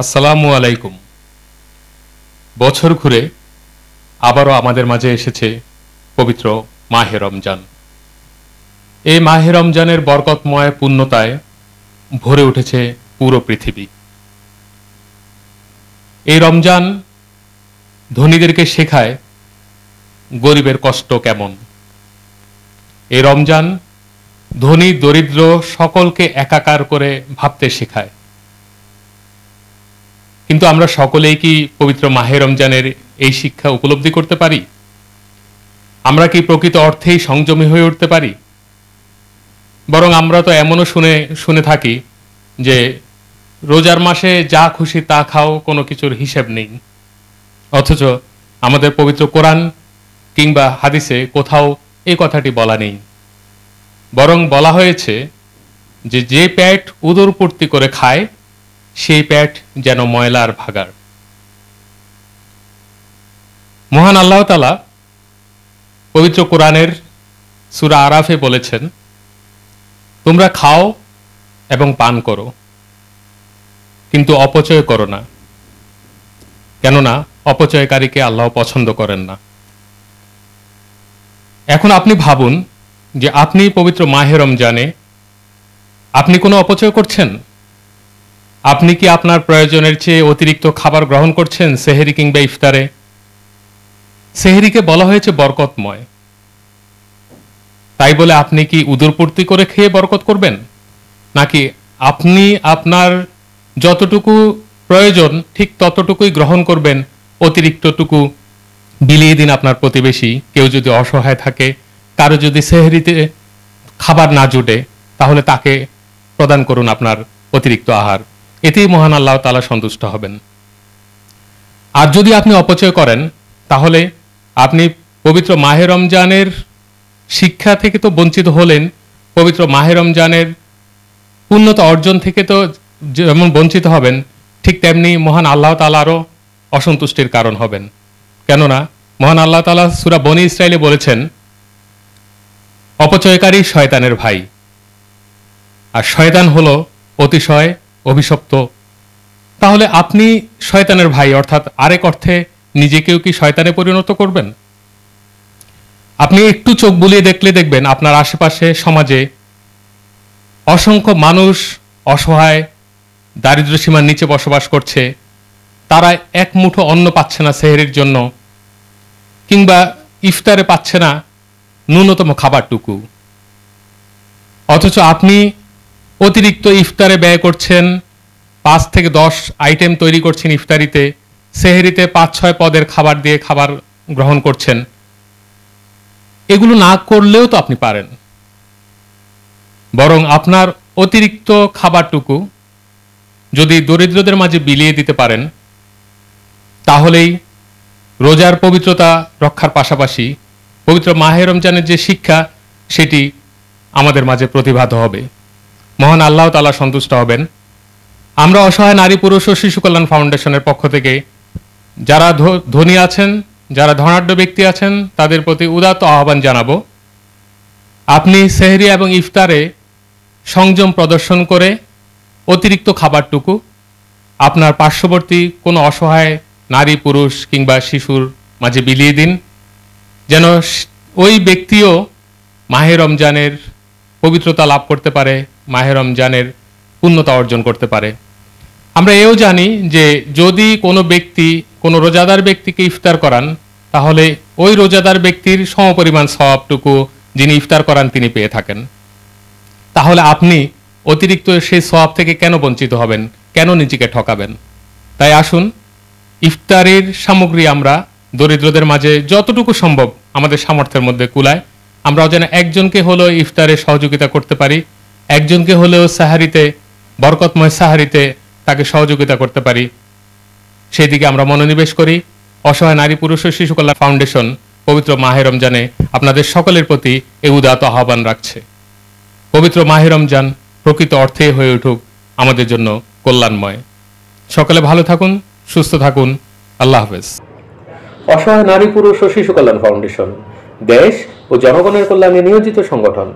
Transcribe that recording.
আসসালামু আলাইকুম। বছর ঘুরে আবারও আমাদের মাঝে এসেছে পবিত্র মাহে রমজান। এই মাহে রমজানের বরকতময় পূর্ণতায় ভরে উঠেছে পুরো পৃথিবী। এই রমজান ধনীদেরকে শেখায় গরিবের কষ্ট কেমন। এই রমজান ধনী দরিদ্র সকলকে একাকার করে ভাবতে শেখায়। কিন্তু আমরা সকলেই কি পবিত্র মাহে রমজানের এই শিক্ষা উপলব্ধি করতে পারি? আমরা কি প্রকৃত অর্থেই সংযমী হয়ে উঠতে পারি? বরং আমরা তো এমনও শুনে থাকি যে রোজার মাসে যা খুশি তা খাও, কোনো কিছুর হিসেব নেই। অথচ আমাদের পবিত্র কোরআন কিংবা হাদিসে কোথাও এই কথাটি বলা নেই। বরং বলা হয়েছে যে যে পেট উদরপূর্তি করে খায় সেই পেট যেন ময়লার ভাগার। মহান আল্লাহ তাআলা পবিত্র কোরআনের সূরা আরাফে বলেছেন, তোমরা খাও এবং পান করো, কিন্তু অপচয় করো না, কেননা অপচয়কারীকে আল্লাহ পছন্দ করেন না। এখন আপনি ভাবুন যে আপনি পবিত্র মাহে রমজানে আপনি কোনো অপচয় করছেন? আপনি কি আপনার প্রয়োজনের চেয়ে অতিরিক্ত খাবার গ্রহণ করছেন সেহরি কিংবা ইফতারে? সেহরিকে বলা হয়েছে বরকতময়, তাই বলে আপনি কি উদরপূর্তি করে খেয়ে বরকত করবেন? নাকি আপনি আপনার যতটুকু প্রয়োজন ঠিক ততটুকুই গ্রহণ করবেন, অতিরিক্তটুকু বিলিয়ে দিন আপনার প্রতিবেশী, কেউ যদি অসহায় থাকে, কারো যদি সেহরিতে খাবার না জুটে, তাহলে তাকে প্রদান করুন আপনার অতিরিক্ত আহার। এতেই মহান আল্লাহ তাআলা সন্তুষ্ট হবেন। আর যদি আপনি অপচয় করেন, তাহলে আপনি পবিত্র মাহে রমজানের শিক্ষা থেকে তো বঞ্চিত হলেন, পবিত্র মাহে রমজানের পূর্ণতা অর্জন থেকে তো যেমন বঞ্চিত হবেন, ঠিক তেমনি মহান আল্লাহ তাআলারও অসন্তুষ্টির কারণ হবেন। কেননা মহান আল্লাহ তাআলা সূরা বনী ইসরাঈলে বলেছেন, অপচয়কারী শয়তানের ভাই, আর শয়তান হলো অতিশয় অভিশপ্ত। তাহলে আপনি শয়তানের ভাই, অর্থাৎ আরেক অর্থে নিজেকেও কি শয়তানে পরিণত করবেন? আপনি একটু চোখ বুলিয়ে দেখলে দেখবেন আপনার আশেপাশে সমাজে অসংখ্য মানুষ অসহায়, দারিদ্র্য সীমার নিচে বসবাস করছে। তারা এক মুঠো অন্ন পাচ্ছে না সেহরির জন্য, কিংবা ইফতারে পাচ্ছে না ন্যূনতম খাবারটুকু। অথচ আপনি অতিরিক্ত ইফতারে ব্যয় করছেন, 5 থেকে 10 আইটেম তৈরি করছেন ইফতারিতে, সেহরিতে 5-6 পদের খাবার দিয়ে খাবার গ্রহণ করছেন। এগুলো না করলেও তো আপনি পারেন, বরং আপনার অতিরিক্ত খাবারটুকু যদি দরিদ্রদের মাঝে বিলিয়ে দিতে পারেন, তাহলেই রোজার পবিত্রতা রক্ষার পাশাপাশি পবিত্র মাহে রমজানের যে শিক্ষা সেটি আমাদের মাঝে প্রতিভাত হবে। মহান আল্লাহ তাআলা সন্তুষ্ট হবেন। আমরা অসহায় নারী পুরুষ ও শিশু কল্যাণ ফাউন্ডেশনের পক্ষ থেকে যারা ধনী আছেন, যারা ধনাঢ্য ব্যক্তি আছেন, তাদের প্রতি উদাত্ত আহ্বান জানাবো, আপনি সেহরি এবং ইফতারে সংযম প্রদর্শন করে অতিরিক্ত খাবারটুকু আপনার পার্শ্ববর্তী কোনো অসহায় নারী পুরুষ কিংবা শিশুর মাঝে বিলিয়ে দিন, যেন ওই ব্যক্তিও মাহে রমজানের পবিত্রতা লাভ করতে পারে, মাহে রমজানের পূর্ণতা অর্জন করতে পারে। আমরা এও জানি যে যদি কোনো ব্যক্তি কোনো রোজাদার ব্যক্তিকে ইফতার করান, তাহলে ওই রোজাদার ব্যক্তির সমপরিমাণ সওয়াবটুকু যিনি ইফতার করান তিনি পেয়ে থাকেন। তাহলে আপনি অতিরিক্ত সেই সওয়াব থেকে কেন বঞ্চিত হবেন, কেন নিজেকে ঠকাবেন? তাই আসুন ইফতারের সামগ্রী আমরা দরিদ্রদের মাঝে যতটুকু সম্ভব আমাদের সামর্থ্যের মধ্যে কুলায় আমরা যেন একজনকে হলেও ইফতারে সহযোগিতা করতে পারি, একজনকে হলেও সাহারিতে, বরকতময় সাহারিতে তাকে সহযোগিতা করতে পারি, সেই দিকে আমরা মনোনিবেশ করি। অসহায় নারী পুরুষ ও শিশু কল্যাণ ফাউন্ডেশন পবিত্র মাহে রমজানে আপনাদের সকলের প্রতি এই উদাত্ত আহ্বান রাখছে। পবিত্র মাহে রমজান প্রকৃত অর্থে হয়ে উঠুক আমাদের জন্য কল্যাণময়। সকলে ভালো থাকুন, সুস্থ থাকুন। আল্লাহ হাফেজ। অসহায় নারী পুরুষ ও শিশু কল্যাণ ফাউন্ডেশন দেশ ও জনগণের কল্যাণে নিয়োজিত সংগঠন।